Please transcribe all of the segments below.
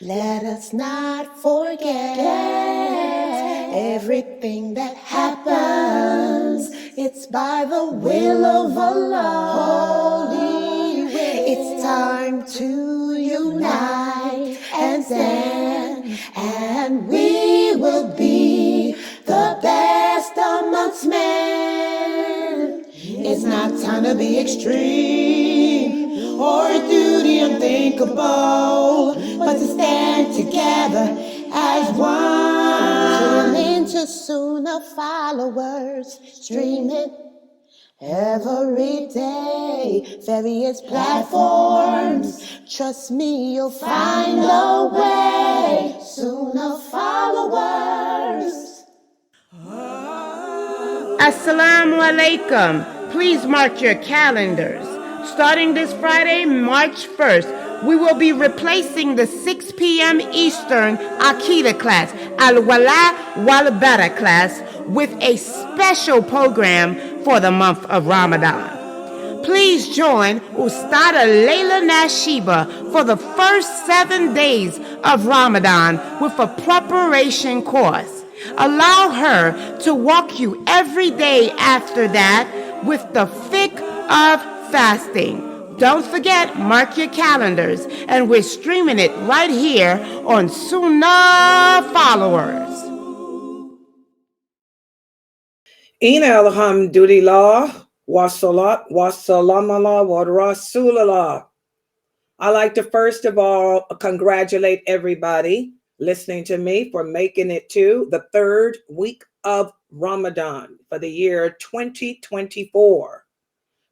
Let us not forget everything that happens. It's by the will of Allah. Holy will. It's time to unite and stand, and we will be the best amongst men. It's not time to be extreme or duty unthinkable, but to stand together as one. Tune into Sunnah followers, streaming every day, various platforms. Trust me, you'll find a way. Sunnah followers. Assalamu alaikum. Please mark your calendars. Starting this Friday, March 1st, we will be replacing the 6 p.m. Eastern Aqidah class, Al-Wala Wal-Bara class, with a special program for the month of Ramadan. Please join Ustadah Laila Nasheeba for the first 7 days of Ramadan with a preparation course. Allow her to walk you every day after that with the fiqh of fasting. Don't forget, mark your calendars, and we're streaming it right here on Sunnahfollowers. Ina alhamdulillah, wa salat, wa salam ala wa rasulallah. I like to first of all congratulate everybody listening to me for making it to the 3rd week of Ramadan for the year 2024.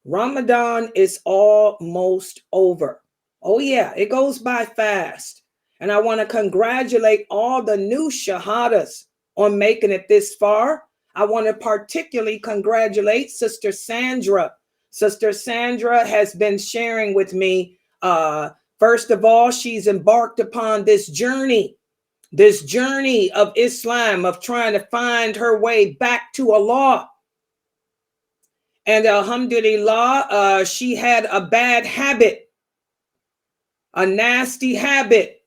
Ramadan is almost over. Oh yeah, it goes by fast. And I want to congratulate all the new shahadas on making it this far. I want to particularly congratulate Sister Sandra. Sister Sandra has been sharing with me. First of all, she's embarked upon this journey of Islam, of trying to find her way back to Allah. And alhamdulillah, she had a bad habit, a nasty habit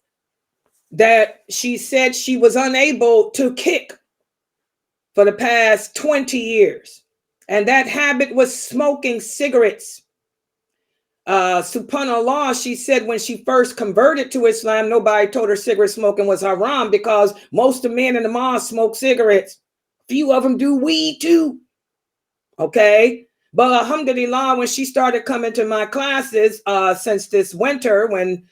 that she said she was unable to kick for the past 20 years. And that habit was smoking cigarettes. Subhanallah, she said when she first converted to Islam, nobody told her cigarette smoking was haram because most of the men in the mosque smoke cigarettes. Few of them do weed too. Okay. But alhamdulillah, when she started coming to my classes since this winter, when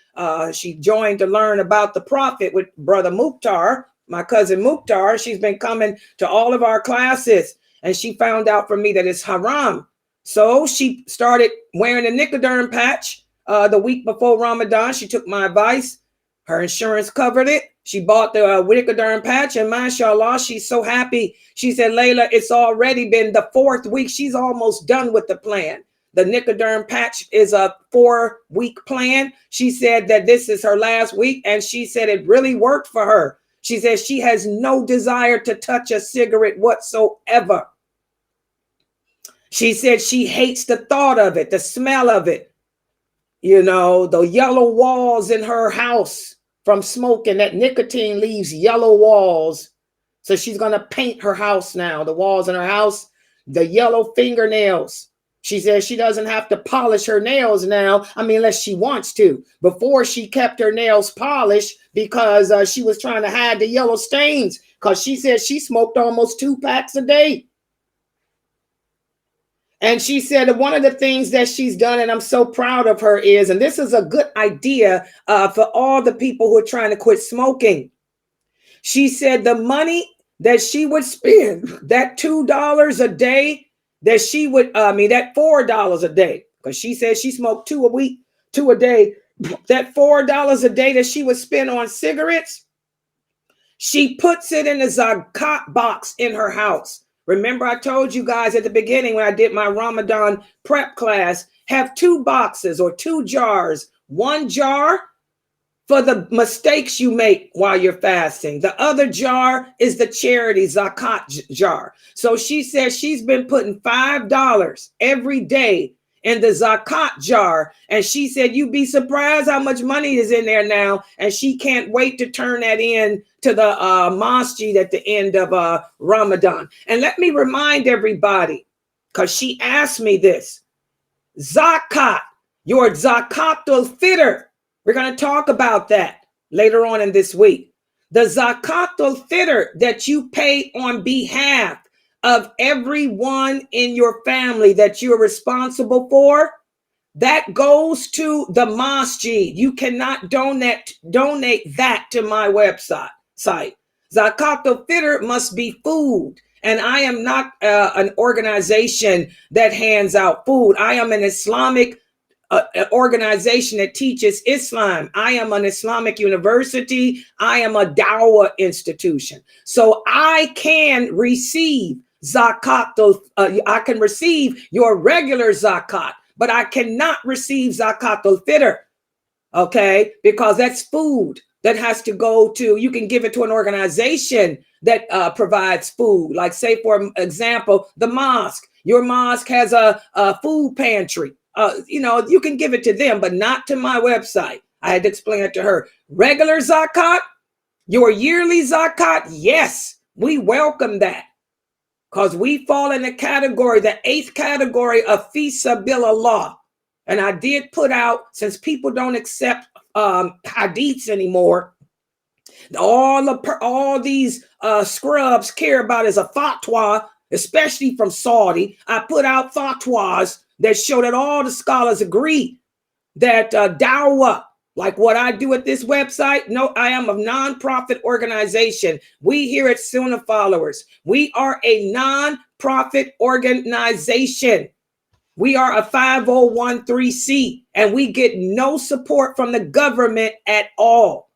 she joined to learn about the Prophet with Brother Mukhtar, my cousin Mukhtar, she's been coming to all of our classes, and she found out from me that it's haram. So she started wearing a Nicoderm patch the week before Ramadan. She took my advice. Her insurance covered it. She bought the Nicoderm patch, and mashallah, she's so happy. She said, Layla, it's already been the 4th week. She's almost done with the plan. The Nicoderm patch is a 4-week plan. She said that this is her last week, and she said it really worked for her. She says she has no desire to touch a cigarette whatsoever. She said she hates the thought of it, the smell of it. You know, the yellow walls in her house from smoking, that nicotine leaves yellow walls. So she's going to paint her house now, the walls in her house, the yellow fingernails. She says she doesn't have to polish her nails now. I mean, unless she wants to. Before, she kept her nails polished because she was trying to hide the yellow stains, because she said she smoked almost 2 packs a day. And she said that one of the things that she's done, and I'm so proud of her, is, and this is a good idea for all the people who are trying to quit smoking. She said the money that she would spend, that $2 a day, that she would, that $4 a day, because she said she smoked 2 a day, that $4 a day that she would spend on cigarettes, she puts it in the zakat box in her house. Remember, I told you guys at the beginning when I did my Ramadan prep class, have 2 boxes or 2 jars. 1 jar for the mistakes you make while you're fasting. The other jar is the charity zakat jar. So she says she's been putting $5 every day in the zakat jar. And she said, you'd be surprised how much money is in there now. And she can't wait to turn that in to the masjid at the end of Ramadan. And let me remind everybody, because she asked me this, zakat, your zakatul fitr. We're going to talk about that later on in this week. The zakatul fitr that you pay on behalf of everyone in your family that you're responsible for, that goes to the masjid. You cannot donate that to my website. Zakatul fitr must be food. And I am not an organization that hands out food. I am an Islamic organization that teaches Islam. I am an Islamic university. I am a dawah institution. So I can receive zakat. I can receive your regular zakat, but I cannot receive zakatul fitr. Okay, because that's food that has to go to, you can give it to an organization that provides food. Like say, for example, the mosque. Your mosque has a food pantry. You can give it to them, but not to my website. I had to explain it to her. Regular zakat, your yearly zakat, yes, we welcome that. Because we fall in the category, the 8th category of fi sabilillah. And I did put out, since people don't accept hadiths anymore, all these scrubs care about is a fatwa, especially from Saudi. I put out fatwas that show that all the scholars agree that dawah, like what I do at this website. No, I am a non-profit organization. We here at Sunnahfollowers, we are a non-profit organization. We are a 501(c), and we get no support from the government at all.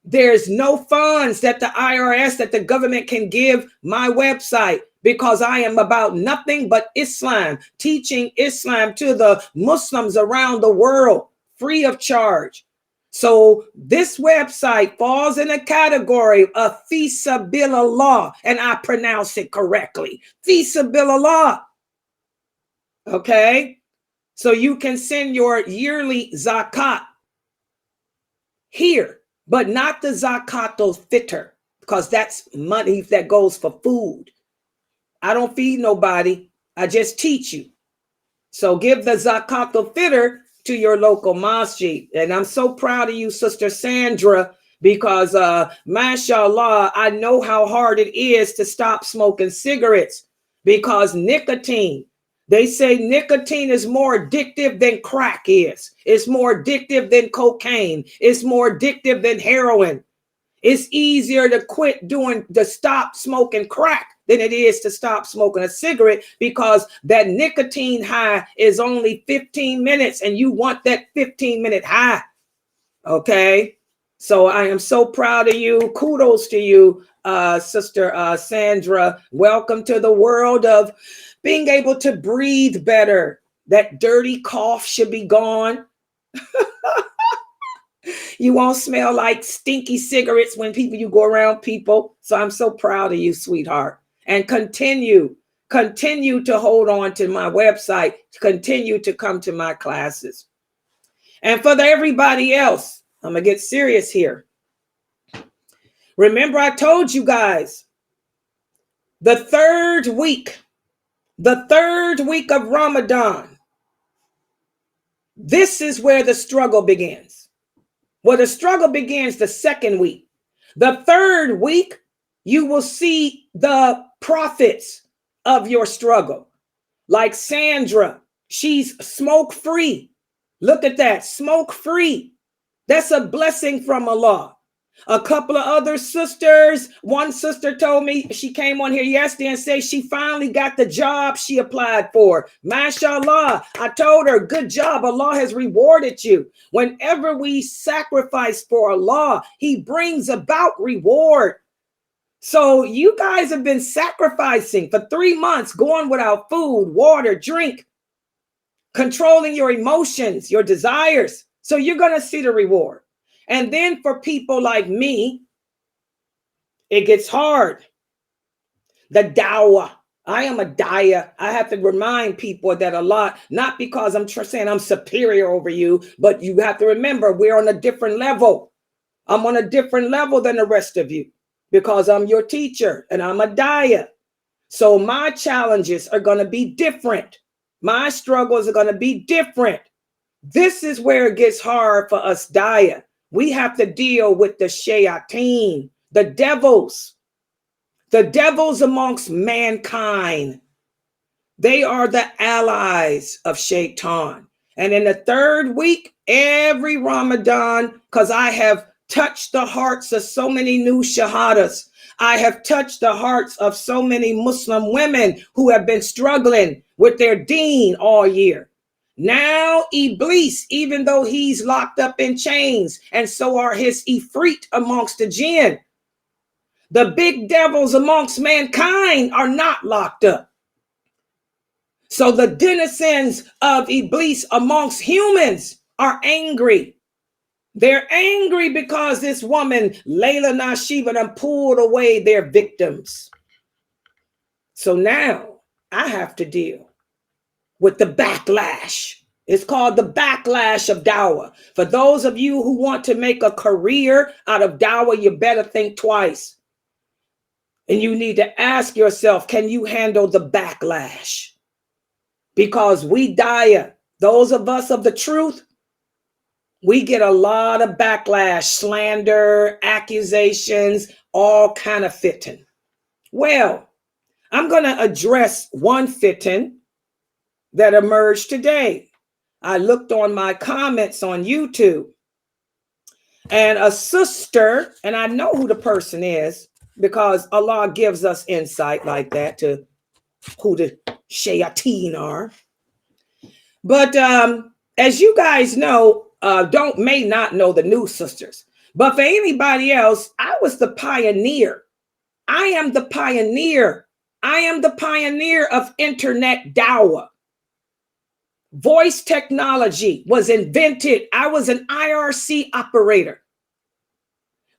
There's no funds that the IRS, that the government can give my website, because I am about nothing but Islam, teaching Islam to the Muslims around the world, free of charge. So this website falls in a category of fi sabilillah, and I pronounce it correctly, fi sabilillah. Okay, so you can send your yearly zakat here, but not the zakatul fitr, because that's money that goes for food. I don't feed nobody. I just teach you. So give the zakatul fitr to your local masjid. And I'm so proud of you, Sister Sandra, because mashallah, I know how hard it is to stop smoking cigarettes, because nicotine, they say nicotine is more addictive than crack is. It's more addictive than cocaine. It's more addictive than heroin. It's easier to stop smoking crack than it is to stop smoking a cigarette, because that nicotine high is only 15 minutes and you want that 15-minute high. Okay. So I am so proud of you. Kudos to you, Sister Sandra. Welcome to the world of being able to breathe better. That dirty cough should be gone. You won't smell like stinky cigarettes when you go around people. So I'm so proud of you, sweetheart. And continue to hold on to my website, continue to come to my classes. And for everybody else, I'm going to get serious here. Remember, I told you guys, the third week of Ramadan, this is where the struggle begins. Well, the struggle begins the second week. The third week, you will see the profits of your struggle. Like Sandra, she's smoke-free. Look at that, smoke-free. That's a blessing from Allah. A couple of other sisters, one sister told me, she came on here yesterday and said she finally got the job she applied for. Mashallah, I told her, good job, Allah has rewarded you. Whenever we sacrifice for Allah, He brings about reward. So you guys have been sacrificing for 3 months, going without food, water, drink, controlling your emotions, your desires. So you're going to see the reward. And then for people like me, it gets hard. The dawah, I am a daya. I have to remind people that a lot, not because I'm saying I'm superior over you, but you have to remember we're on a different level. I'm on a different level than the rest of you because I'm your teacher and I'm a daya. So my challenges are going to be different. My struggles are going to be different. This is where it gets hard for us daya. We have to deal with the shayateen, the devils amongst mankind. They are the allies of Shaitan. And in the third week, every Ramadan, because I have touched the hearts of so many new shahadas, I have touched the hearts of so many Muslim women who have been struggling with their deen all year. Now Iblis, even though he's locked up in chains, and so are his ifrit amongst the jinn, the big devils amongst mankind are not locked up. So the denizens of Iblis amongst humans are angry. They're angry because this woman, Laila Nasheeba, done pulled away their victims. So now I have to deal with the backlash. It's called the backlash of dawah. For those of you who want to make a career out of dawah, you better think twice. And you need to ask yourself, can you handle the backlash? Because we daya, those of us of the truth, we get a lot of backlash, slander, accusations, all kind of fitting. Well, I'm going to address one fitting that emerged today. I looked on my comments on YouTube, and a sister, and I know who the person is because Allah gives us insight like that to who the shayateen are. But as you guys know, may not know the new sisters, but for anybody else, I was the pioneer. I am the pioneer. I am the pioneer of internet dawah. Voice technology was invented. I was an IRC operator.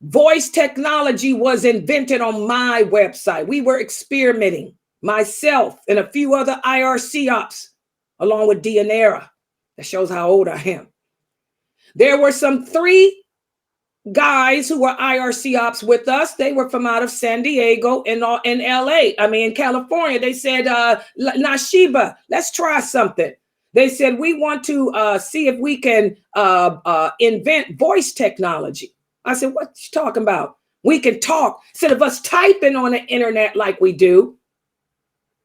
Voice technology was invented on my website. We were experimenting, myself and a few other IRC ops, along with Dianera. That shows how old I am. There were some 3 guys who were IRC ops with us. They were from out of San Diego and in LA. I mean, in California. They said, Nasheeba, let's try something. They said, we want to see if we can invent voice technology. I said, what you talking about? We can talk. Instead of us typing on the internet like we do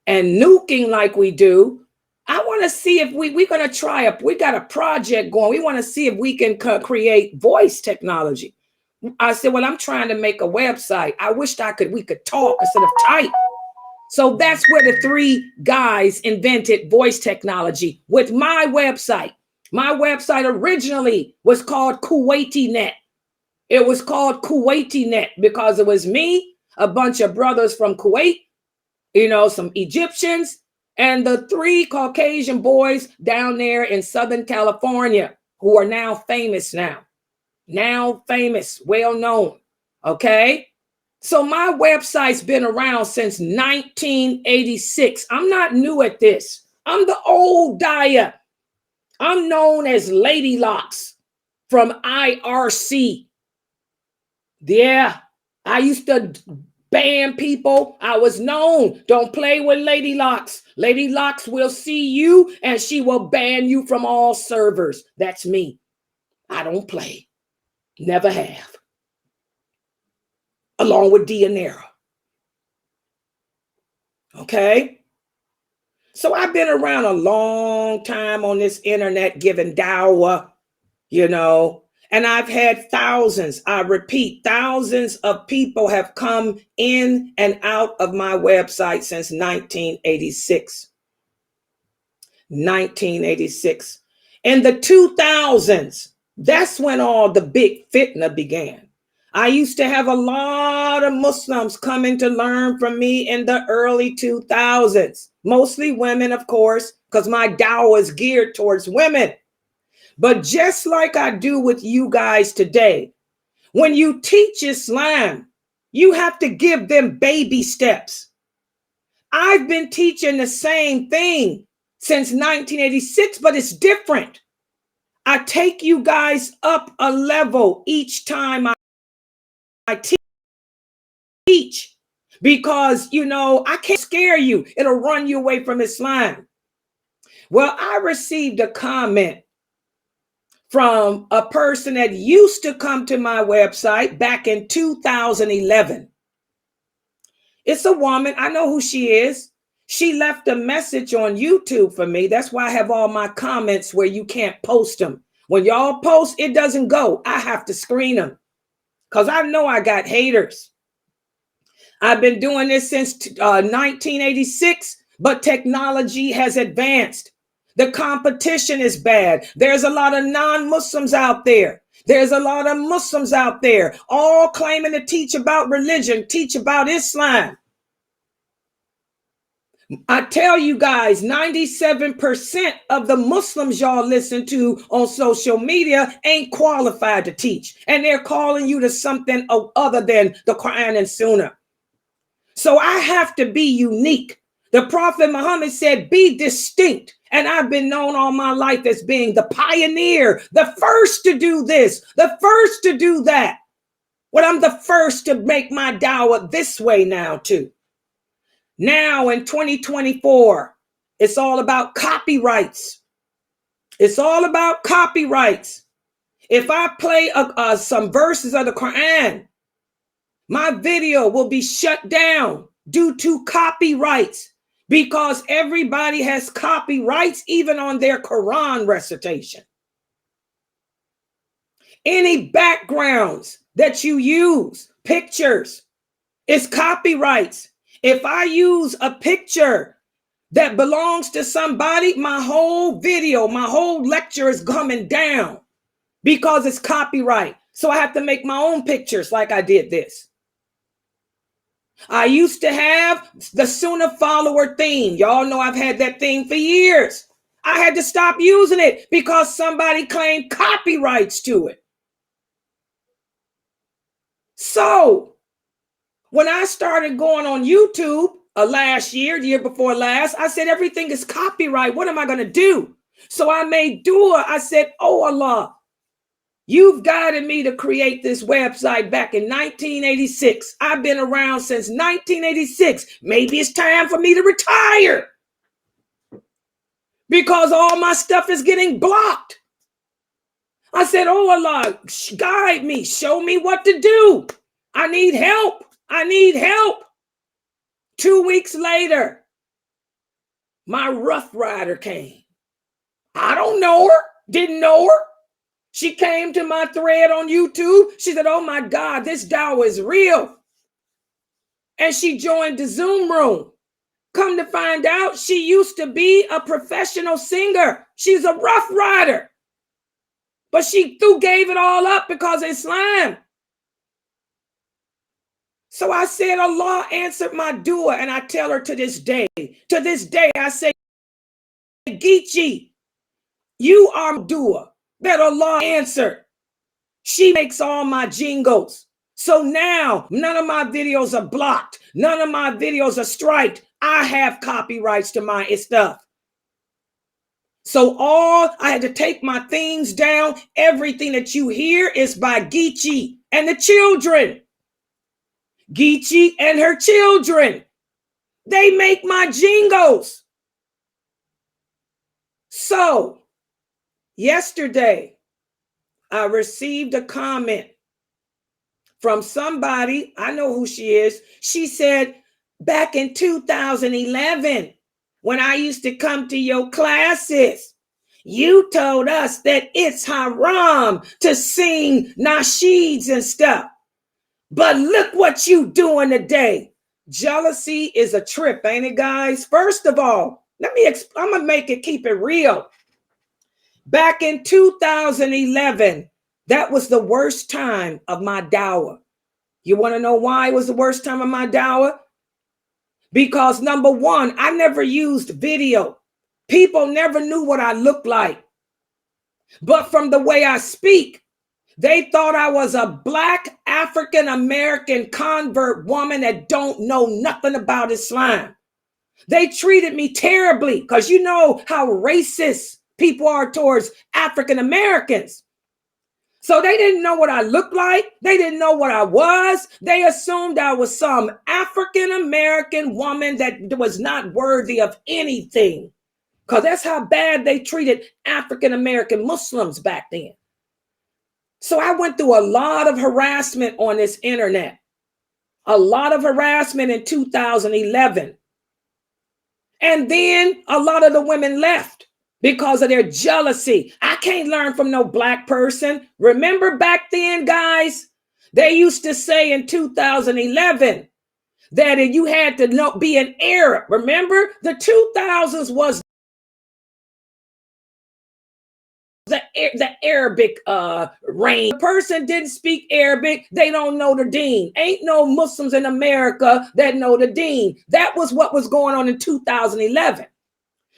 and nuking like we do, I want to see if we're going to try we got a project going. We want to see if we can create voice technology. I said, well, I'm trying to make a website. I wished we could talk instead of type. So that's where the 3 guys invented voice technology with my website. My website originally was called KuwaitiNet. It was called KuwaitiNet because it was me, a bunch of brothers from Kuwait, some Egyptians, and the 3 Caucasian boys down there in Southern California who are now famous now famous, well known. Okay. So my website's been around since 1986. I'm not new at this. I'm the old daya. I'm known as Lady Locks from IRC. Yeah, I used to ban people. I was known. Don't play with Lady Locks. Lady Locks will see you and she will ban you from all servers. That's me. I don't play. Never have. Along with Dianera. Okay? So I've been around a long time on this internet giving dawah, and I've had thousands, I repeat, thousands of people have come in and out of my website since 1986. 1986. In the 2000s, that's when all the big fitna began. I used to have a lot of Muslims coming to learn from me in the early 2000s, mostly women, of course, because my dawah is geared towards women. But just like I do with you guys today, when you teach Islam, you have to give them baby steps. I've been teaching the same thing since 1986, but it's different. I take you guys up a level each time I teach, because, you know, I can't scare you. It'll run you away from Islam. Well, I received a comment from a person that used to come to my website back in 2011. It's a woman. I know who she is. She left a message on YouTube for me. That's why I have all my comments where you can't post them. When y'all post, it doesn't go. I have to screen them because I know I got haters. I've been doing this since 1986, but technology has advanced. The competition is bad. There's a lot of non-Muslims out there. There's a lot of Muslims out there all claiming to teach about religion, teach about Islam. I tell you guys, 97% of the Muslims y'all listen to on social media ain't qualified to teach. And they're calling you to something other than the Quran and Sunnah. So I have to be unique. The Prophet Muhammad said, be distinct. And I've been known all my life as being the pioneer, the first to do this, the first to do that. Well, I'm the first to make my dawah this way now too. Now in 2024, it's all about copyrights. It's all about copyrights. If I play some verses of the Quran, my video will be shut down due to copyrights, because everybody has copyrights even on their Quran recitation. Any backgrounds that you use, pictures, it's copyrights. If I use a picture that belongs to somebody, my whole video, my whole lecture is coming down because it's copyright. So I have to make my own pictures like I did this. I used to have the Sunnah follower theme. Y'all know I've had that theme for years. I had to stop using it because somebody claimed copyrights to it. So when I started going on YouTube last year, the year before last, I said, everything is copyright. What am I going to do? So I made dua. I said, oh Allah, you've guided me to create this website back in 1986. I've been around since 1986. Maybe it's time for me to retire because all my stuff is getting blocked. I said, oh Allah, guide me. Show me what to do. I need help. I need help. 2 weeks later, my Rough Rider came. I don't know her. Didn't know her. She came to my thread on YouTube. She said, oh my God, this dawah is real. And she joined the Zoom room. Come to find out, she used to be a professional singer. She's a Rough Rider. But she gave it all up because of Islam. So I said, Allah answered my dua, and I tell her to this day, I say, Geechee, you are dua that Allah answered. She makes all my jingles. So now none of my videos are blocked. None of my videos are striked. I have copyrights to my stuff. So I had to take my things down. Everything that you hear is by Geechee and the children. Geechee and her children. They make my jingles. So yesterday, I received a comment from somebody. I know who she is. She said, back in 2011, when I used to come to your classes, you told us that it's haram to sing nasheeds and stuff. But look what you doing today. Jealousy is a trip, ain't it, guys? First of all, I'm going to keep it real. Back in 2011, that was the worst time of my dawah. You want to know why it was the worst time of my dawah? Because number one, I never used video. People never knew what I looked like. But from the way I speak, they thought I was a Black African-American convert woman that don't know nothing about Islam. They treated me terribly because you know how racist people are towards African Americans. So they didn't know what I looked like. They didn't know what I was. They assumed I was some African American woman that was not worthy of anything, because that's how bad they treated African American Muslims back then. So I went through a lot of harassment on this internet, a lot of harassment in 2011. And then a lot of the women left because of their jealousy. I can't learn from no black person. Remember back then, guys, they used to say in 2011 that you had to be an Arab. Remember, the 2000s was the Arabic reign. The person didn't speak Arabic, they don't know the deen. Ain't no Muslims in America that know the deen. That was what was going on in 2011.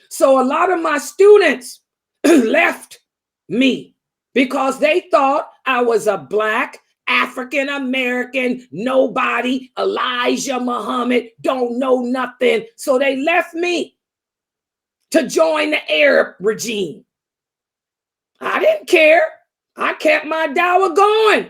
So a lot of my students left me because they thought I was a black African American nobody, Elijah Muhammad, don't know nothing. So they left me to join the Arab regime. I didn't care. I kept my dawah going.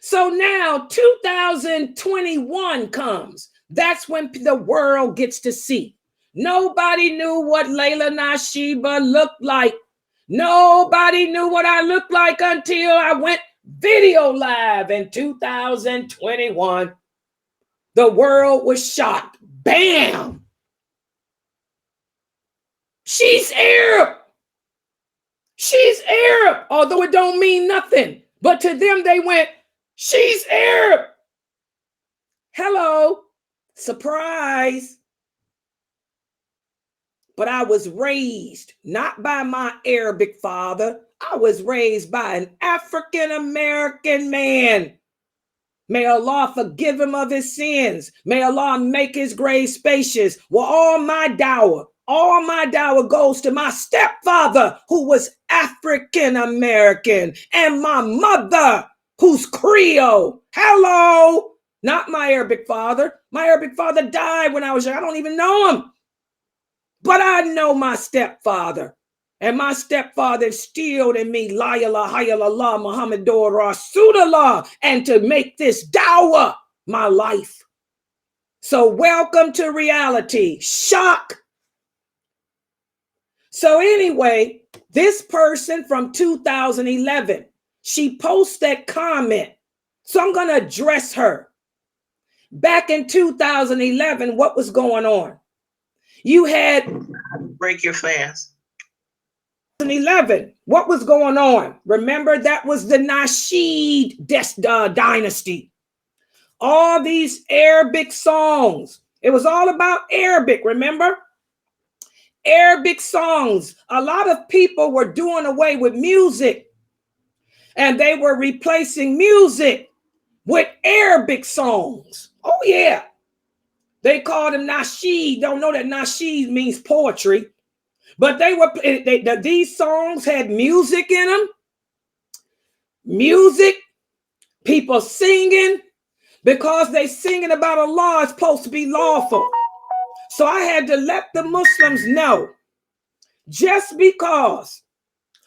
So now 2021 comes. That's when the world gets to see. Nobody knew what Laila Nasheeba looked like. Nobody knew what I looked like until I went video live in 2021. The world was shocked. Bam! She's Arab. She's Arab, although it don't mean nothing. But to them, they went, she's Arab. Hello, surprise. But I was raised not by my Arabic father. I was raised by an African American man. May Allah forgive him of his sins. May Allah make his grave spacious. Well, all my dawah goes to my stepfather, who was African American, and my mother, who's Creole. Hello, not my Arabic father. My Arabic father died when I was young. I don't even know him. But I know my stepfather, and my stepfather instilled in me La ilaha illallah Muhammadur Rasulullah, and to make this dawah my life. So welcome to reality. Shock. So anyway, this person from 2011, she posts that comment. So I'm going to address her. Back in 2011, what was going on? You had break your fast. 2011. What was going on? Remember, that was the Nasheed dynasty. All these Arabic songs. It was all about Arabic, remember? Arabic songs. A lot of people were doing away with music, and they were replacing music with Arabic songs. Oh, yeah. They called them Nasheed. Don't know that Nasheed means poetry, but these songs had music in them. Music, people singing, because they singing about Allah is supposed to be lawful. So I had to let the Muslims know, just because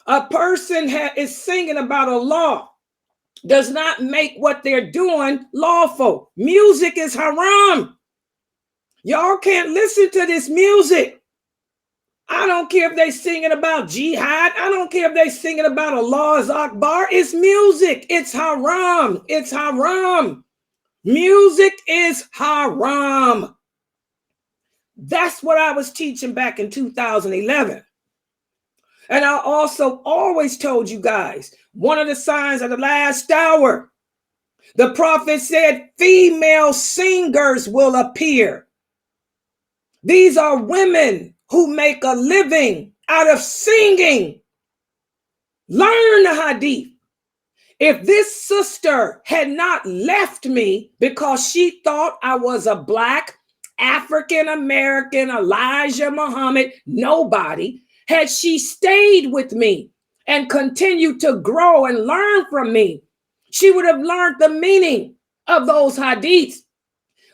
a person is singing about Allah does not make what they're doing lawful. Music is haram. Y'all can't listen to this music. I don't care if they singing about jihad. I don't care if they singing about Allah's Akbar. It's music. It's haram. It's haram. Music is haram. That's what I was teaching back in 2011. And I also always told you guys, one of the signs of the last hour, the prophet said, female singers will appear. These are women who make a living out of singing. Learn the hadith. If this sister had not left me because she thought I was a black African American Elijah Muhammad nobody, had she stayed with me and continued to grow and learn from me, she would have learned the meaning of those hadiths.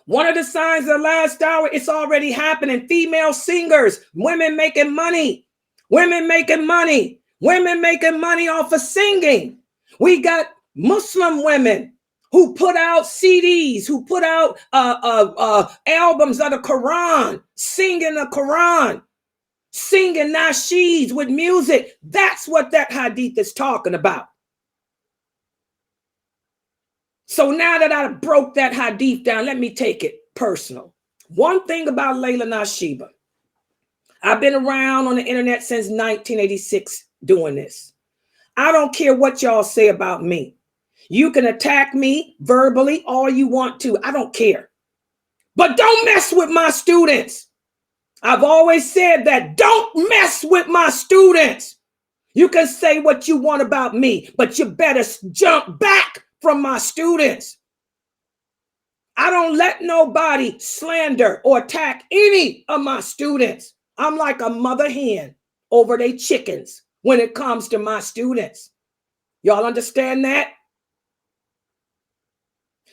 One of the signs of the last hour, it's already happening. Female singers, women making money. Women making money. Women making money off of singing. We got Muslim women who put out CDs, who put out albums of the Quran, singing the Quran, singing nasheeds with music. That's what that hadith is talking about. So now that I broke that hadith down, let me take it personal. One thing about Laila Nasheeba, I've been around on the internet since 1986 doing this. I don't care what y'all say about me. You can attack me verbally all you want to. I don't care. But don't mess with my students. I've always said that. Don't mess with my students. You can say what you want about me, but you better jump back from my students. I don't let nobody slander or attack any of my students. I'm like a mother hen over their chickens when it comes to my students. Y'all understand that?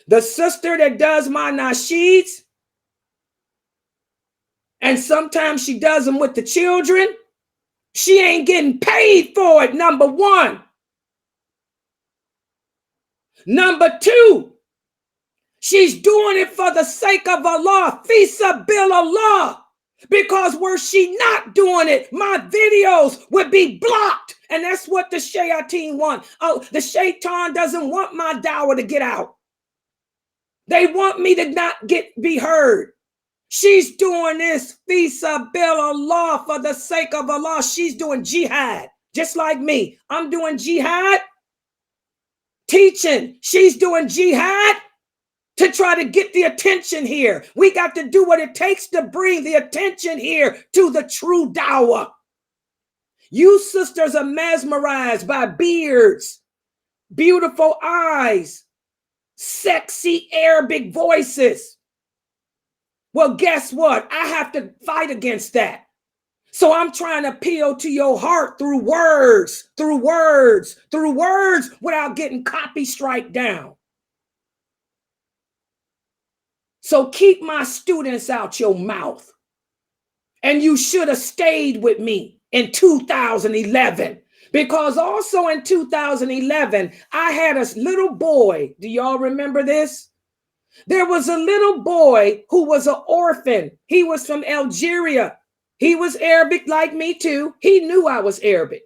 The sister that does my nasheeds, and sometimes she does them with the children, she ain't getting paid for it, number one. Number two, she's doing it for the sake of Allah, fi sabilillah, because were she not doing it, my videos would be blocked. And that's what the shayateen want. Oh, the shaitan doesn't want my dawah to get out. They want me to not be heard. She's doing this fi sabilillah, for the sake of Allah. She's doing jihad, just like me. I'm doing jihad. Teaching, she's doing jihad to try to get the attention here. We got to do what it takes to bring the attention here to the true dawah. You sisters are mesmerized by beards, beautiful eyes, sexy Arabic voices. Well, guess what? I have to fight against that. So I'm trying to appeal to your heart through words, without getting copy strike down. So keep my students out your mouth. And you should have stayed with me in 2011, because also in 2011, I had a little boy. Do y'all remember this? There was a little boy who was an orphan. He was from Algeria. He was Arabic like me too. He knew I was Arabic.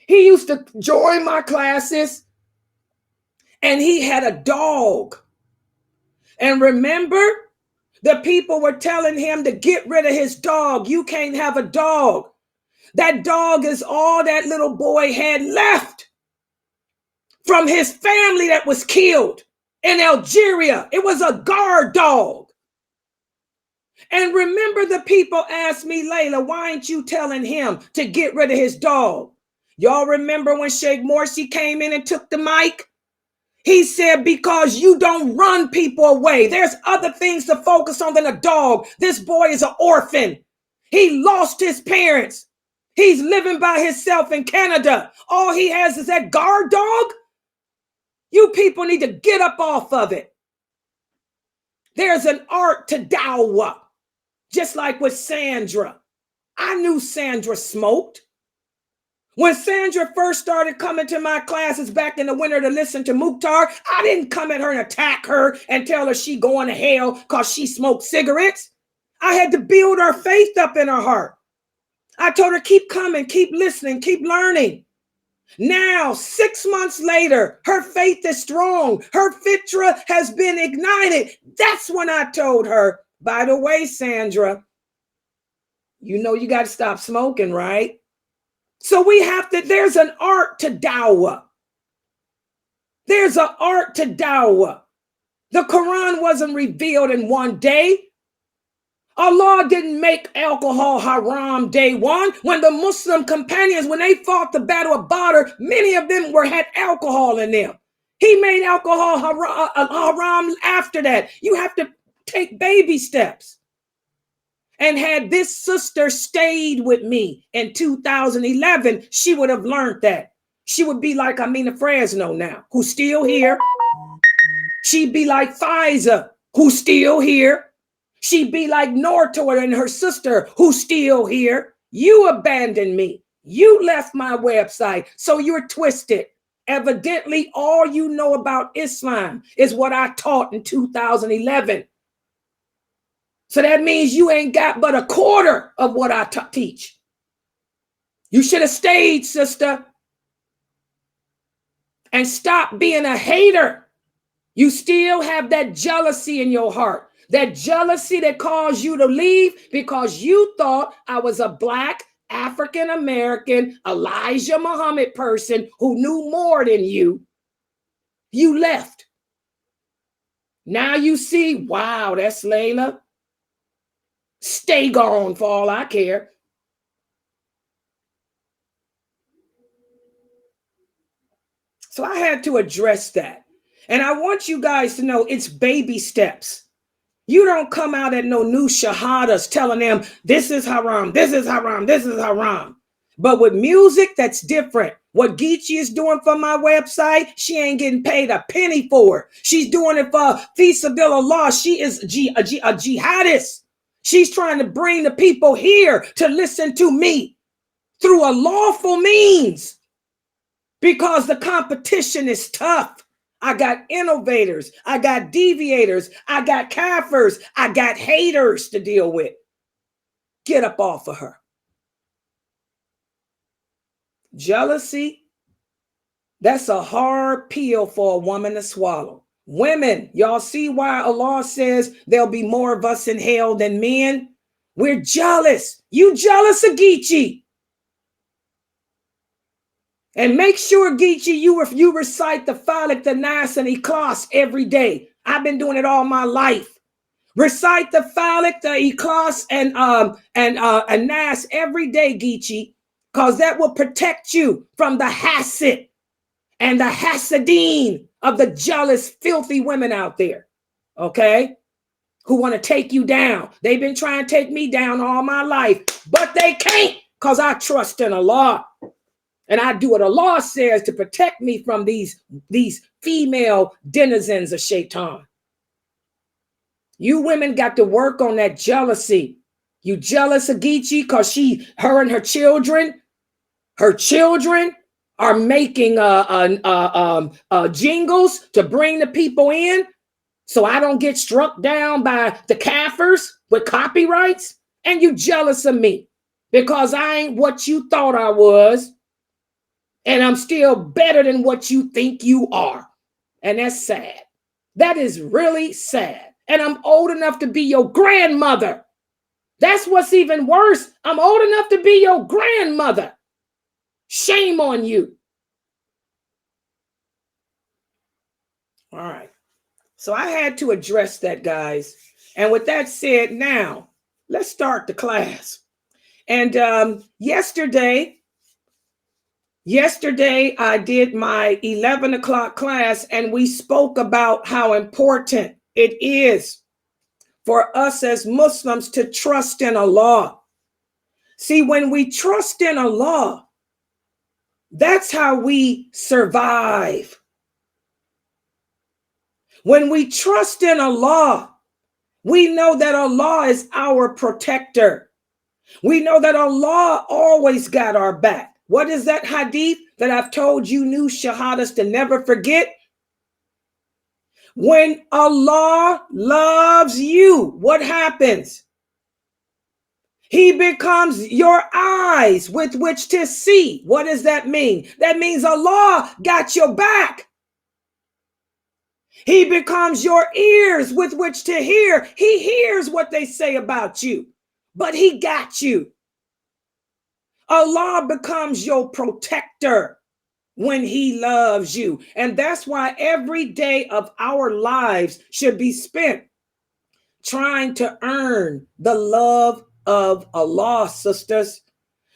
He used to join my classes, and he had a dog. And remember, the people were telling him to get rid of his dog. You can't have a dog. That dog is all that little boy had left from his family that was killed in Algeria. It was a guard dog. And remember, the people asked me, Layla, why ain't you telling him to get rid of his dog? Y'all remember when Sheikh Morsi came in and took the mic? He said, because you don't run people away. There's other things to focus on than a dog. This boy is an orphan. He lost his parents. He's living by himself in Canada. All he has is that guard dog. You people need to get up off of it. There's an art to dawah. Just like with Sandra. I knew Sandra smoked. When Sandra first started coming to my classes back in the winter to listen to Mukhtar, I didn't come at her and attack her and tell her she going to hell because she smoked cigarettes. I had to build her faith up in her heart. I told her, keep coming, keep listening, keep learning. Now, 6 months later, her faith is strong. Her fitra has been ignited. That's when I told her, by the way, Sandra, you know you got to stop smoking, right? So we have to, there's an art to dawah. There's an art to dawah. The Quran wasn't revealed in one day. Allah didn't make alcohol haram day one. When the Muslim companions, when they fought the Battle of Badr, many of them had alcohol in them. He made alcohol haram after that. You have to take baby steps. And had this sister stayed with me in 2011, she would have learned that. She would be like Amina Fresno now, who's still here. She'd be like Faiza, who's still here. She be like Nortor and her sister, who's still here. You abandoned me. You left my website, so you're twisted. Evidently, all you know about Islam is what I taught in 2011. So that means you ain't got but a quarter of what I teach. You should have stayed, sister, and stop being a hater. You still have that jealousy in your heart, that jealousy that caused you to leave because you thought I was a Black African-American Elijah Muhammad person who knew more than you. You left. Now you see, wow, that's Layla. Stay gone for all I care. So I had to address that. And I want you guys to know it's baby steps. You don't come out at no new shahadas telling them this is haram, this is haram, this is haram. But with music, that's different. What Geechee is doing for my website, she ain't getting paid a penny for it. She's doing it for fi sabilillah. She is a jihadist. She's trying to bring the people here to listen to me through a lawful means because the competition is tough. I got innovators. I got deviators. I got kafirs. I got haters to deal with. Get up off of her. Jealousy, that's a hard pill for a woman to swallow. Women, y'all see why Allah says there'll be more of us in hell than men? We're jealous. You jealous of Geechee. And make sure, Geechee, you recite the Falak, the Nas, and Ikhlas every day. I've been doing it all my life. Recite the Falak, the Ikhlas, and Nas every day, Geechee, because that will protect you from the hasid and the hasideen of the jealous, filthy women out there, okay, who want to take you down. They've been trying to take me down all my life, but they can't because I trust in Allah. And I do what Allah says to protect me from these female denizens of shaitan. You women got to work on that jealousy. You jealous of Geechee because her and her children are making jingles to bring the people in so I don't get struck down by the kafirs with copyrights. And you jealous of me because I ain't what you thought I was. And I'm still better than what you think you are. And that's sad. That is really sad. And I'm old enough to be your grandmother. That's what's even worse. I'm old enough to be your grandmother. Shame on you. All right. So I had to address that, guys. And with that said, now let's start the class. And yesterday I did my 11 o'clock class, and we spoke about how important it is for us as Muslims to trust in Allah. See, when we trust in Allah, that's how we survive. When we trust in Allah, we know that Allah is our protector. We know that Allah always got our back. What is that hadith that I've told you new shahadas to never forget? When Allah loves you, what happens? He becomes your eyes with which to see. What does that mean? That means Allah got your back. He becomes your ears with which to hear. He hears what they say about you, but he got you. Allah becomes your protector when he loves you. And that's why every day of our lives should be spent trying to earn the love of Allah, sisters.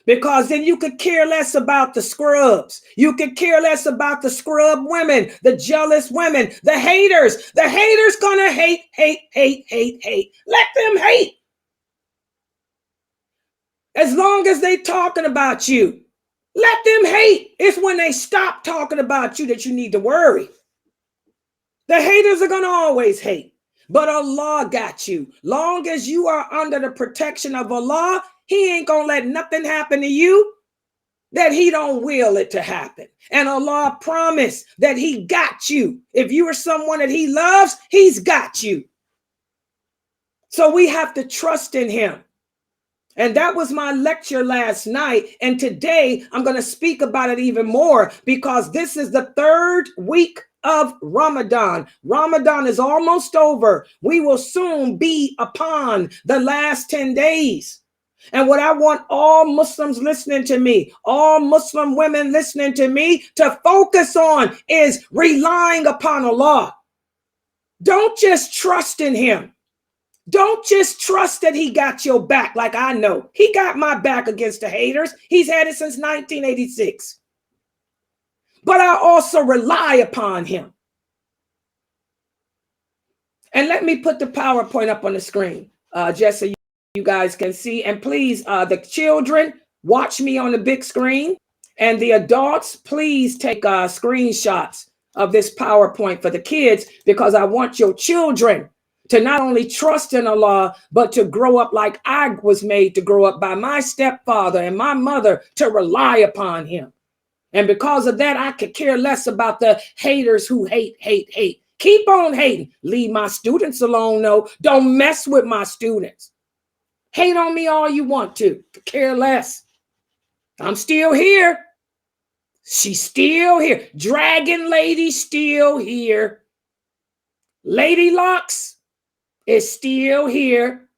Because then you could care less about the scrubs. You could care less about the scrub women, the jealous women, the haters. The haters gonna hate. Let them hate. As long as they talking about you, let them hate. It's when they stop talking about you that you need to worry. The haters are gonna always hate. but Allah got you. Long as you are under the protection of Allah, he ain't gonna let nothing happen to you that he don't will it to happen. And Allah promised that he got you. If you are someone that he loves, he's got you. So we have to trust in him. And that was my lecture last night. And today I'm going to speak about it even more, because this is the third week of Ramadan. Ramadan is almost over. We will soon be upon the last 10 days. And what I want all Muslims listening to me, all Muslim women listening to me, to focus on is relying upon Allah. Don't just trust in him. Don't just trust that he got your back. Like I know he got my back against the haters. He's had it since 1986. But I also rely upon him. And let me put the PowerPoint up on the screen, just so you guys can see. And please, the children, watch me on the big screen. And the adults, please take screenshots of this PowerPoint for the kids, because I want your children to not only trust in Allah, but to grow up like I was made to grow up by my stepfather and my mother, to rely upon him. And because of that, I could care less about the haters who hate. Keep on hating. Leave my students alone, though. Don't mess with my students. Hate on me all you want to. Care less. I'm still here. She's still here. Dragon Lady still here. Lady Locks is still here,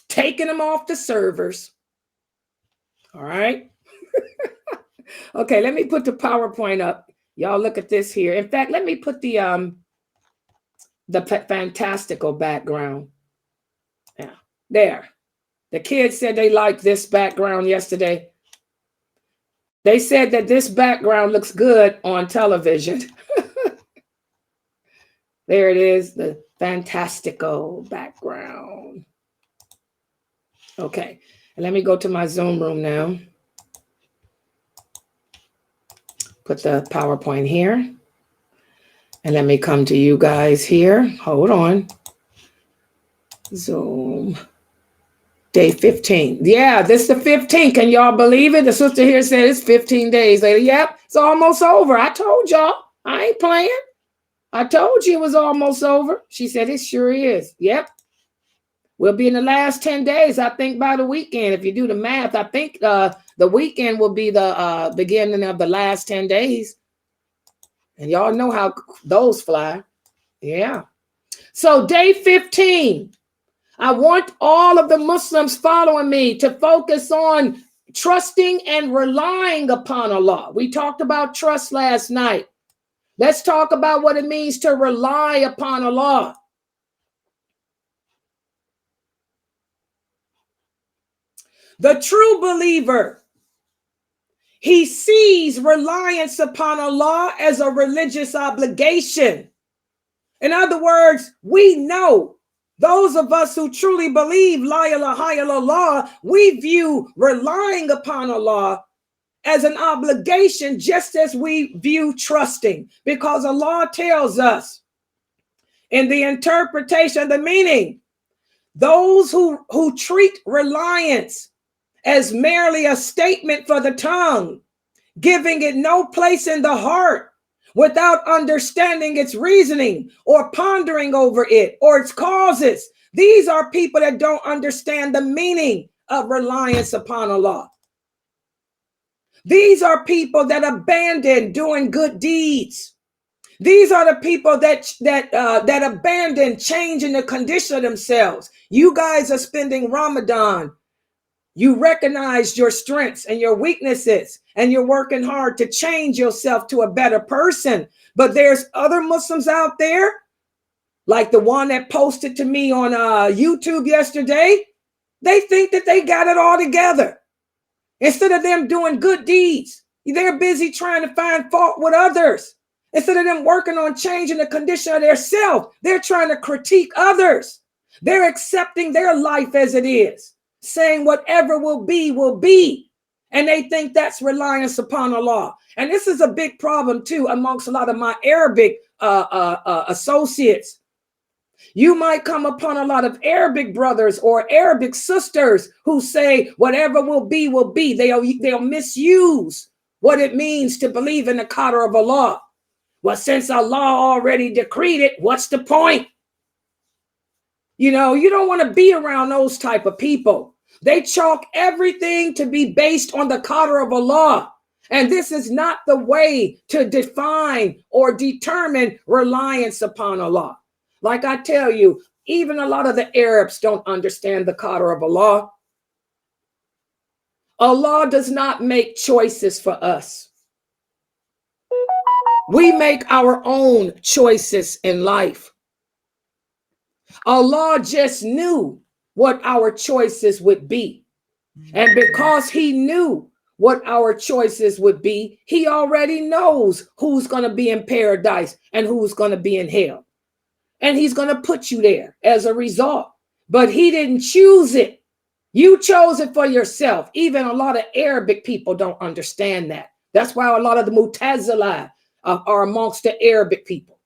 taking them off the servers. All right. Okay, let me put the PowerPoint up. Y'all look at this here. In fact, let me put the fantastical background. Yeah, there. The kids said they liked this background yesterday. They said that this background looks good on television. There it is, the fantastical background. Okay, and let me go to my Zoom room now. Put the PowerPoint here. And let me come to you guys here. Hold on. Zoom. Day 15. Yeah, this is the 15th. Can y'all believe it? The sister here said it's 15 days later. Yep, it's almost over. I told y'all. I ain't playing. I told you it was almost over. She said, it sure is. Yep. We'll be in the last 10 days, I think, by the weekend. If you do the math, I think the weekend will be the beginning of the last 10 days. And y'all know how those fly. Yeah. So day 15, I want all of the Muslims following me to focus on trusting and relying upon Allah. We talked about trust last night. Let's talk about what it means to rely upon Allah. The true believer, he sees reliance upon Allah as a religious obligation. In other words, we know, those of us who truly believe La ilaha illallah, we view relying upon Allah as an obligation, just as we view trusting, because Allah tells us in the interpretation of the meaning, those who treat reliance as merely a statement for the tongue, giving it no place in the heart without understanding its reasoning or pondering over it or its causes, these are people that don't understand the meaning of reliance upon Allah. These are people that abandon doing good deeds. These are the people that abandon changing the condition of themselves. You guys are spending Ramadan. You recognize your strengths and your weaknesses, and you're working hard to change yourself to a better person. But there's other Muslims out there, like the one that posted to me on YouTube yesterday. They think that they got it all together. Instead of them doing good deeds, they're busy trying to find fault with others. Instead of them working on changing the condition of their self, they're trying to critique others. They're accepting their life as it is, saying whatever will be. And they think that's reliance upon Allah. And this is a big problem too amongst a lot of my Arabic associates. You might come upon a lot of Arabic brothers or Arabic sisters who say whatever will be, will be. They'll misuse what it means to believe in the qadr of Allah. Well, since Allah already decreed it, what's the point? You know, you don't want to be around those type of people. They chalk everything to be based on the qadr of Allah. And this is not the way to define or determine reliance upon Allah. Like I tell you, even a lot of the Arabs don't understand the qadr of Allah. Allah does not make choices for us. We make our own choices in life. Allah just knew what our choices would be. And because he knew what our choices would be, he already knows who's going to be in paradise and who's going to be in hell. And he's going to put you there as a result. But he didn't choose it. You chose it for yourself. Even a lot of Arabic people don't understand that. That's why a lot of the Mu'tazila are amongst the Arabic people.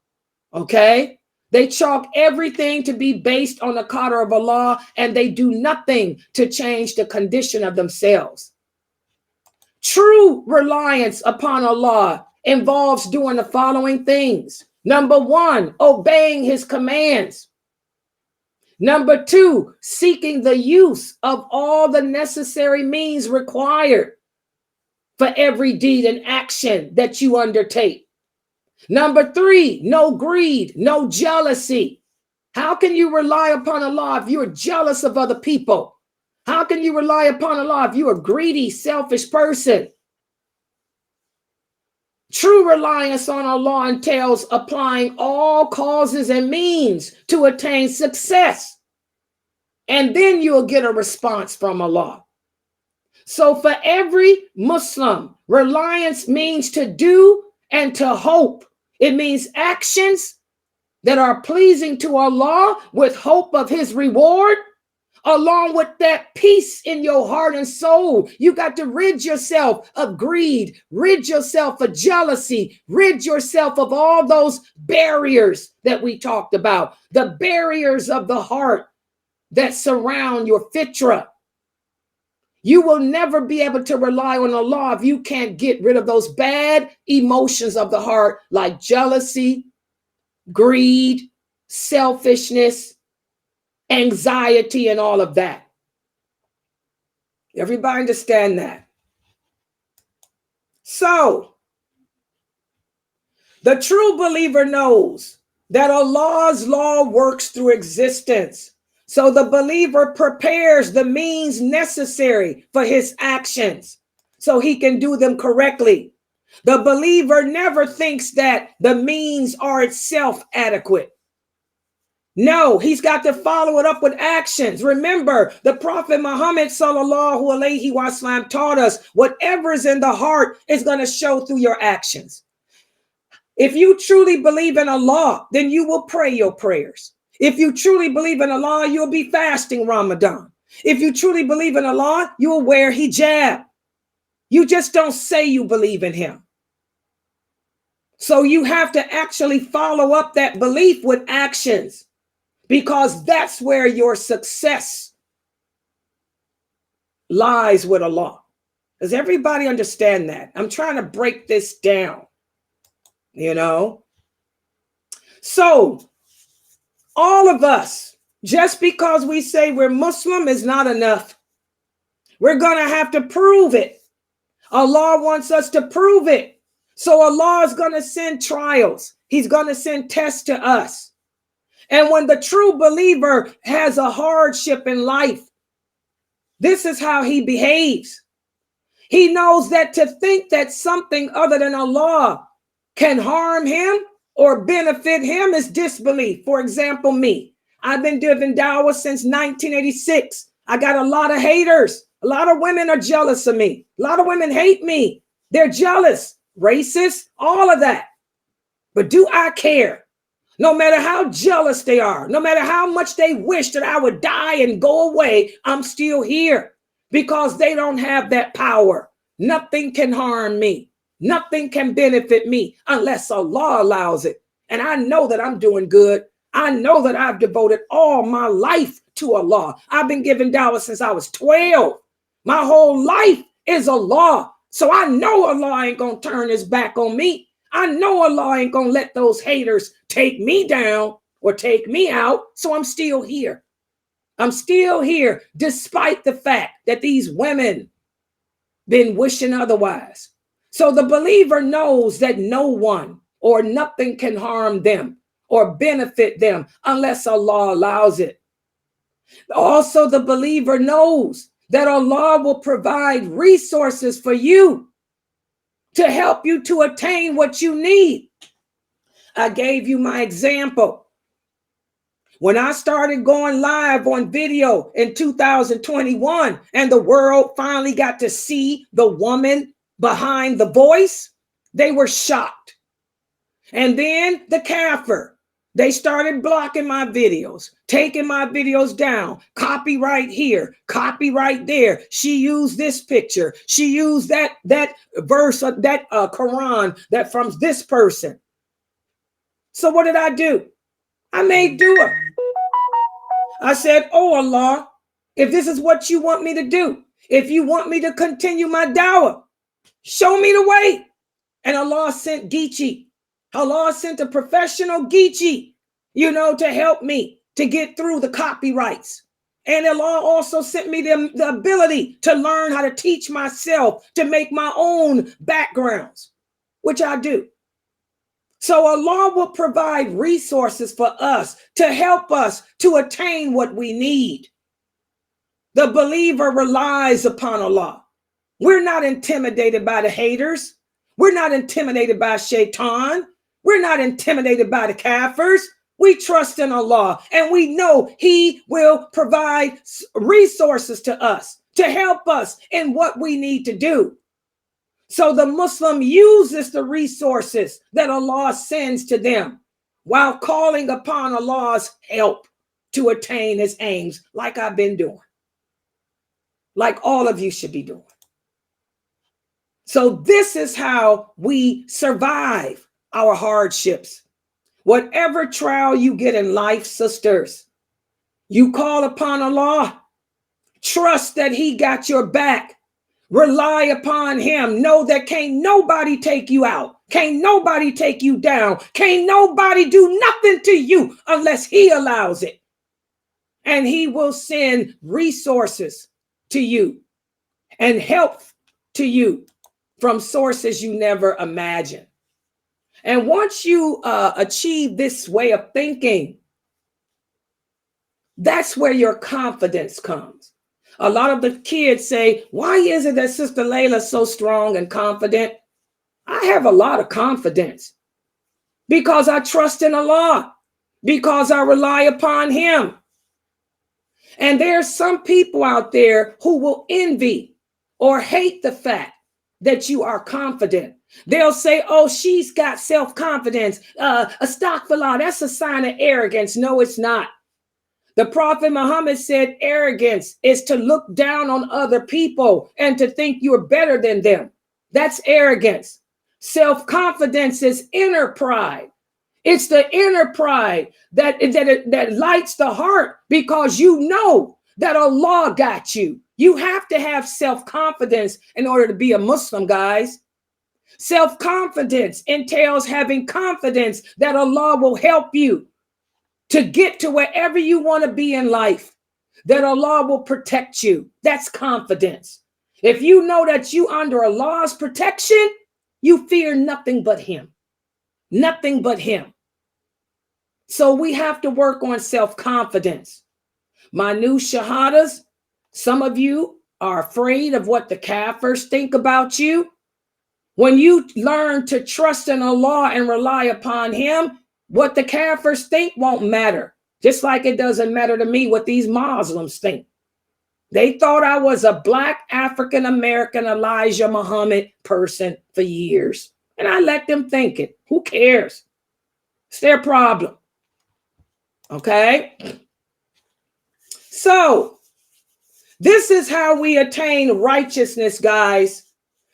Okay? They chalk everything to be based on the qadr of Allah, and they do nothing to change the condition of themselves. True reliance upon Allah involves doing the following things. Number one, obeying his commands. Number two, seeking the use of all the necessary means required for every deed and action that you undertake. Number three, no greed, no jealousy. How can you rely upon Allah if you're jealous of other people? How can you rely upon Allah if you're a greedy, selfish person? True reliance on Allah entails applying all causes and means to attain success. And then you'll get a response from Allah. So for every Muslim, reliance means to do and to hope. It means actions that are pleasing to Allah with hope of his reward. Along with that peace in your heart and soul, you got to rid yourself of greed, rid yourself of jealousy, rid yourself of all those barriers that we talked about, the barriers of the heart that surround your fitra. You will never be able to rely on Allah if you can't get rid of those bad emotions of the heart like jealousy, greed, selfishness, anxiety, and all of that. Everybody understand that? So, the true believer knows that Allah's law works through existence. So the believer prepares the means necessary for his actions so he can do them correctly. The believer never thinks that the means are itself adequate. No, he's got to follow it up with actions. Remember, the Prophet Muhammad sallallahu alaihi wasallam taught us whatever is in the heart is going to show through your actions. If you truly believe in Allah, then you will pray your prayers. If you truly believe in Allah, you'll be fasting Ramadan. If you truly believe in Allah, you will wear hijab. You just don't say you believe in him. So you have to actually follow up that belief with actions, because that's where your success lies with Allah. Does everybody understand that? I'm trying to break this down, you know? So all of us, just because we say we're Muslim is not enough. We're going to have to prove it. Allah wants us to prove it. So Allah is going to send trials. He's going to send tests to us. And when the true believer has a hardship in life, this is how he behaves. He knows that to think that something other than Allah can harm him or benefit him is disbelief. For example, me. I've been doing dawah since 1986. I got a lot of haters. A lot of women are jealous of me. A lot of women hate me. They're jealous, racist, all of that. But do I care? No matter how jealous they are, no matter how much they wish that I would die and go away, I'm still here because they don't have that power. Nothing can harm me. Nothing can benefit me unless Allah allows it. And I know that I'm doing good. I know that I've devoted all my life to Allah. I've been giving dawah since I was 12. My whole life is Allah. So I know Allah ain't going to turn his back on me. I know Allah ain't going to let those haters take me down or take me out. So I'm still here. I'm still here despite the fact that these women been wishing otherwise. So the believer knows that no one or nothing can harm them or benefit them unless Allah allows it. Also, the believer knows that Allah will provide resources for you to help you to attain what you need. I gave you my example. When I started going live on video in 2021 and the world finally got to see the woman behind the voice, they were shocked. And then the kafir, they started blocking my videos, taking my videos down, copyright here, copyright there. She used this picture. She used that verse of that Quran that from this person. So what did I do? I made dua. I said, oh Allah, if this is what you want me to do, if you want me to continue my dawah, show me the way. And Allah sent Geechee. Allah sent a professional Geechee, to help me to get through the copyrights. And Allah also sent me the ability to learn how to teach myself to make my own backgrounds, which I do. So Allah will provide resources for us to help us to attain what we need. The believer relies upon Allah. We're not intimidated by the haters. We're not intimidated by shaitan. We're not intimidated by the kafirs. We trust in Allah and we know he will provide resources to us to help us in what we need to do. So the Muslim uses the resources that Allah sends to them while calling upon Allah's help to attain his aims, like I've been doing, like all of you should be doing. So this is how we survive our hardships. Whatever trial you get in life, sisters, you call upon Allah. Trust that he got your back. Rely upon him. Know that can't nobody take you out. Can't nobody take you down. Can't nobody do nothing to you unless he allows it. And he will send resources to you and help to you from sources you never imagined. And once you achieve this way of thinking, that's where your confidence comes. A lot of the kids say, why is it that Sister Laila is so strong and confident? I have a lot of confidence because I trust in Allah, because I rely upon him. And there's some people out there who will envy or hate the fact that you are confident. They'll say, oh, she's got self-confidence. Astaghfirullah, that's a sign of arrogance. No, it's not. The Prophet Muhammad said arrogance is to look down on other people and to think you're better than them. That's arrogance. Self-confidence is inner pride. It's the inner pride that lights the heart because you know that Allah got you. You have to have self-confidence in order to be a Muslim, guys. Self-confidence entails having confidence that Allah will help you to get to wherever you want to be in life, that Allah will protect you. That's confidence. If you know that you under Allah's protection, you fear nothing but him. Nothing but him. So we have to work on self-confidence. My new shahadas, some of you are afraid of what the kafirs think about you. When you learn to trust in Allah and rely upon him, what the kafirs think won't matter. Just like it doesn't matter to me what these Muslims think. They thought I was a black African-American Elijah Muhammad person for years. And I let them think it. Who cares? It's their problem. Okay? So, this is how we attain righteousness, guys.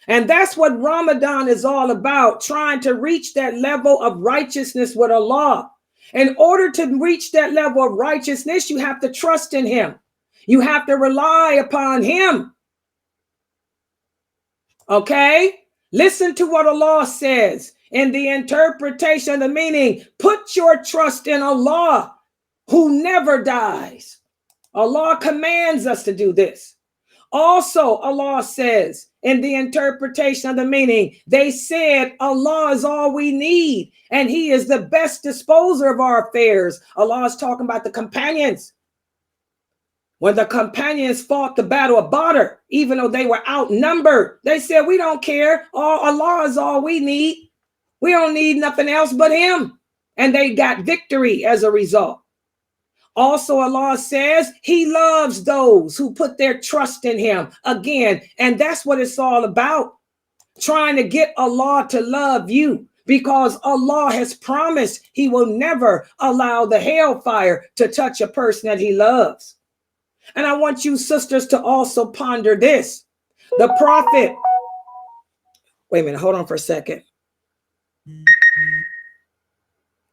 And that's what Ramadan is all about, trying to reach that level of righteousness with Allah. In order to reach that level of righteousness, you have to trust in him. You have to rely upon him. Okay? Listen to what Allah says in the interpretation of the meaning. Put your trust in Allah, who never dies. Allah commands us to do this. Also, Allah says in the interpretation of the meaning, they said Allah is all we need and he is the best disposer of our affairs. Allah is talking about the companions. When the companions fought the battle of Badr, even though they were outnumbered, they said, we don't care. Allah is all we need. We don't need nothing else but him. And they got victory as a result. Also, Allah says he loves those who put their trust in him. Again, and that's what it's all about. Trying to get Allah to love you, because Allah has promised he will never allow the hellfire to touch a person that he loves. And I want you sisters to also ponder this. The prophet, wait a minute, hold on for a second.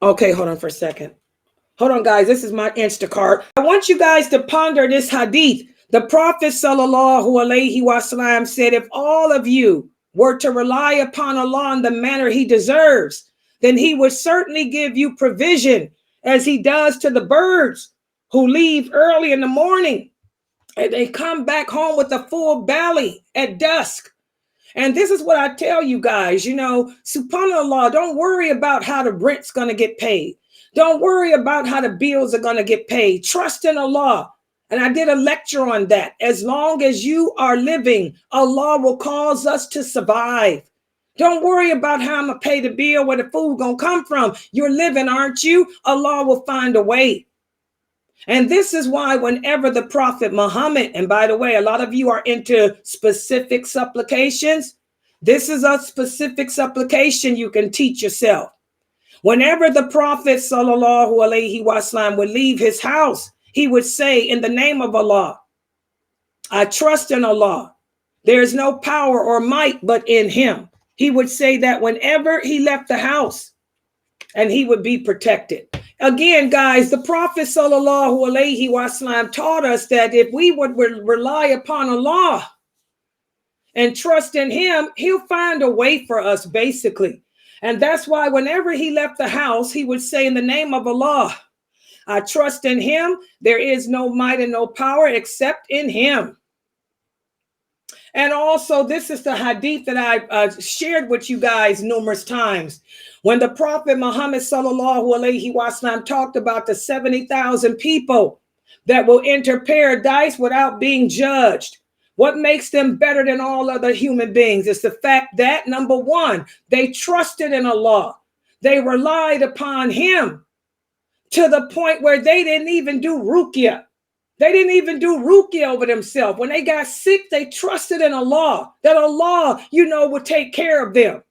Okay, hold on for a second. Hold on, guys. This is my Instacart. I want you guys to ponder this hadith. The Prophet sallallahu alaihi wasallam said, if all of you were to rely upon Allah in the manner he deserves, then he would certainly give you provision as he does to the birds who leave early in the morning and they come back home with a full belly at dusk. And this is what I tell you guys, subhanAllah, don't worry about how the rent's going to get paid. Don't worry about how the bills are going to get paid. Trust in Allah. And I did a lecture on that. As long as you are living, Allah will cause us to survive. Don't worry about how I'm going to pay the bill, where the food going to come from. You're living, aren't you? Allah will find a way. And this is why whenever the Prophet Muhammad, and by the way, a lot of you are into specific supplications. This is a specific supplication you can teach yourself. Whenever the Prophet sallallahu alaihi wasallam would leave his house, he would say, in the name of Allah, I trust in Allah. There is no power or might but in him. He would say that whenever he left the house, and he would be protected. Again, guys, the Prophet sallallahu alaihi wasallam taught us that if we would rely upon Allah and trust in him, he'll find a way for us, basically. And that's why whenever he left the house, he would say, in the name of Allah, I trust in him. There is no might and no power except in him. And also, this is the hadith that I shared with you guys numerous times. When the Prophet Muhammad sallallahu alaihi wasallam talked about the 70,000 people that will enter paradise without being judged. What makes them better than all other human beings is the fact that, number one, they trusted in Allah. They relied upon him to the point where they didn't even do ruqya. They didn't even do ruqya over themselves. When they got sick, they trusted in Allah, that Allah, would take care of them.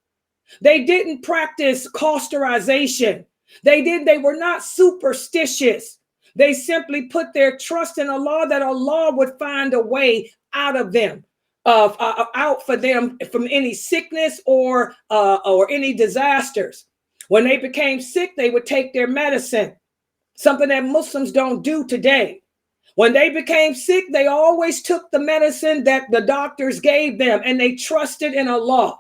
They didn't practice cauterization. They were not superstitious. They simply put their trust in Allah, that Allah would find a way out of them, out for them from any sickness or any disasters. When they became sick, they would take their medicine, something that Muslims don't do today. When they became sick, they always took the medicine that the doctors gave them, and they trusted in Allah.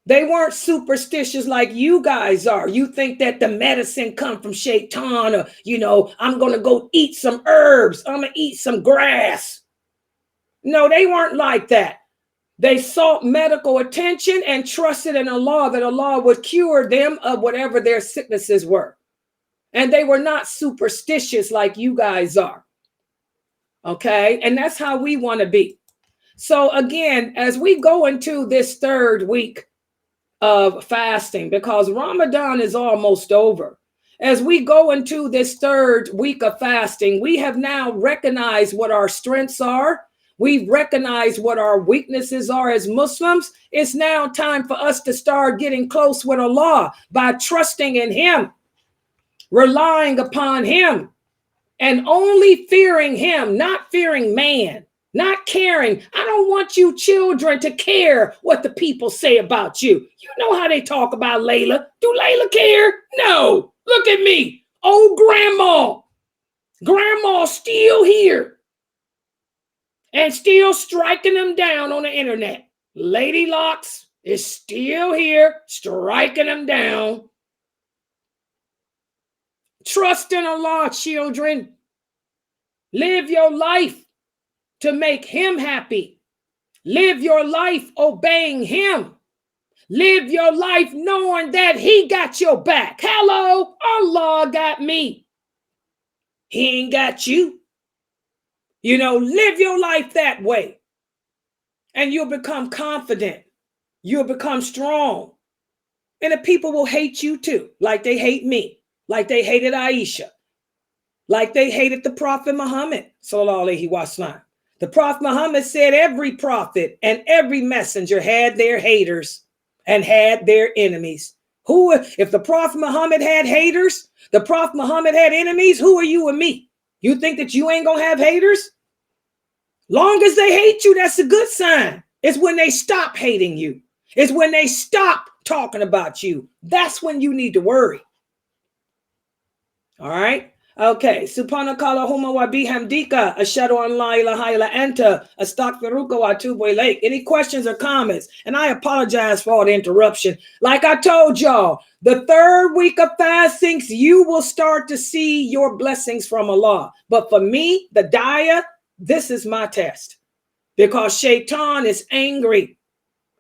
They weren't superstitious like you guys are. You think that the medicine come from shaitan, or, I'm going to go eat some herbs. I'm going to eat some grass. No, they weren't like that. They sought medical attention and trusted in Allah, that Allah would cure them of whatever their sicknesses were. And they were not superstitious like you guys are. Okay. And that's how we want to be. So again, as we go into this third week of fasting, because Ramadan is almost over, as we go into this third week of fasting, we have now recognized what our strengths are. We've recognized what our weaknesses are as Muslims. It's now time for us to start getting close with Allah by trusting in him, relying upon him, and only fearing him, not fearing man, Not caring. I don't want you children to care what the people say about you. You know how they talk about Layla. Do Layla care? No. Look at me. Old grandma. Grandma still here. And still striking them down on the internet. Lady Locks is still here, striking them down. Trust in Allah, children. Live your life to make him happy. Live your life obeying him. Live your life knowing that he got your back. Hello, Allah got me. He ain't got you. You know, live your life that way. And you'll become confident. You'll become strong. And the people will hate you too, like they hate me, like they hated Aisha, like they hated the Prophet Muhammad, sallallahu alaihi wasallam. The Prophet Muhammad said every prophet and every messenger had their haters and had their enemies. Who, if the Prophet Muhammad had haters, the Prophet Muhammad had enemies, who are you and me? You think that you ain't gonna have haters? Long as they hate you, that's a good sign. It's when they stop hating you. It's when they stop talking about you. That's when you need to worry. All right. Okay. Subhanakallahumma wa bihamdika ashhadu an la ilaha illa anta astaghfiruka wa atubu ilayk. Any questions or comments? And I apologize for all the interruption. Like I told y'all, the third week of fastings, you will start to see your blessings from Allah. But for me, the Daya, this is my test. Because Shaitan is angry.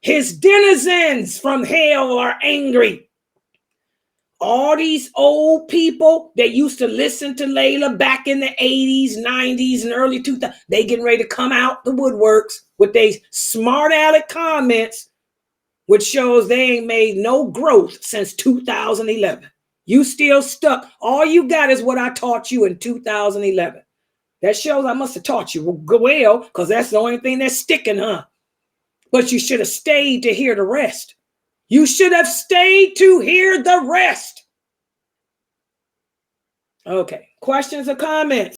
His denizens from hell are angry. All these old people that used to listen to Layla back in the 80s, 90s, and early 2000s, they getting ready to come out the woodworks with their smart aleck comments, which shows they ain't made no growth since 2011. You still stuck. All you got is what I taught you in 2011. That shows I must have taught you well, because that's the only thing that's sticking, huh? But you should have stayed to hear the rest. You should have stayed to hear the rest. Okay. Questions or comments?